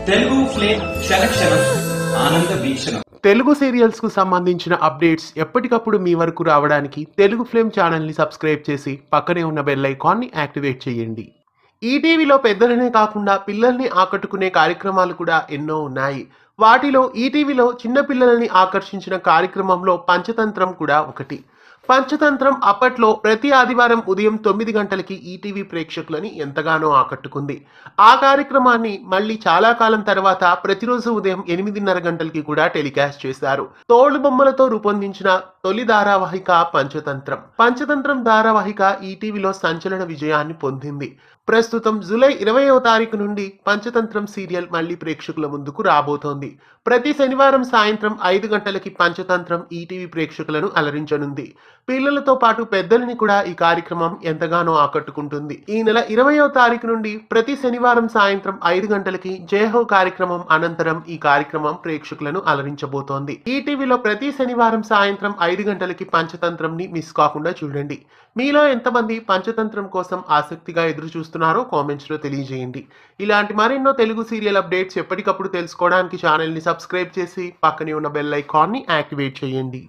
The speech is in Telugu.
తెలుగు ఫ్లేమ్ క్షణ ఆనంద వీక్షణం. తెలుగు సీరియల్స్ కు సంబంధించిన అప్డేట్స్ ఎప్పటికప్పుడు మీ వరకు రావడానికి తెలుగు ఫ్లేమ్ ఛానల్ ని సబ్స్క్రైబ్ చేసి పక్కనే ఉన్న బెల్ ఐకాన్ ని యాక్టివేట్ చేయండి. ఈటీవీలో పెద్దలనే కాకుండా పిల్లల్ని ఆకట్టుకునే కార్యక్రమాలు కూడా ఎన్నో ఉన్నాయి. వాటిలో ఈటీవీలో చిన్న పిల్లలని ఆకర్షించిన కార్యక్రమంలో పంచతంత్రం కూడా ఒకటి. పంచతంత్రం అప్పట్లో ప్రతి ఆదివారం ఉదయం 9 గంటలకి ఈటీవీ ప్రేక్షకులని ఎంతగానో ఆకట్టుకుంది. ఆ కార్యక్రమాన్ని మళ్ళీ చాలా కాలం తర్వాత ప్రతిరోజు ఉదయం 8:30 గంటలకి కూడా టెలికాస్ట్ చేశారు. తోలు బొమ్మలతో రూపొందించిన తొలి ధారావాహిక పంచతంత్రం. పంచతంత్రం ధారావాహిక ఈటీవీలో సంచలన విజయాన్ని పొందింది. ప్రస్తుతం జూలై 20వ తారీఖు నుండి పంచతంత్రం సీరియల్ మళ్ళీ ప్రేక్షకుల ముందుకు రాబోతోంది. ప్రతి శనివారం సాయంత్రం 5 గంటలకి పంచతంత్రం ఈటీవీ ప్రేక్షకులను అలరించనుంది. పిల్లలతో పాటు పెద్దలని కూడా ఈ కార్యక్రమం ఎంతగానో ఆకట్టుకుంటుంది. ఈ నెల 20వ తారీఖు నుండి ప్రతి శనివారం సాయంత్రం 5 గంటలకి జయహో కార్యక్రమం అనంతరం ఈ కార్యక్రమం ప్రేక్షకులను అలరించబోతోంది. ఈటీవీలో ప్రతి శనివారం సాయంత్రం 5 గంటలకి పంచతంత్రం ని మిస్ కాకుండా చూడండి. మీలో ఎంతమంది పంచతంత్రం కోసం ఆసక్తిగా ఎదురు చూస్తున్నారో కామెంట్స్ లో తెలియజేయండి. ఇలాంటి మరెన్నో తెలుగు సీరియల్ అప్డేట్స్ ఎప్పటికప్పుడు తెలుసుకోవడానికి ఛానల్ ని సబ్స్క్రైబ్ చేసి పక్కనే ఉన్న బెల్ ఐకాన్ ని యాక్టివేట్ చేయండి.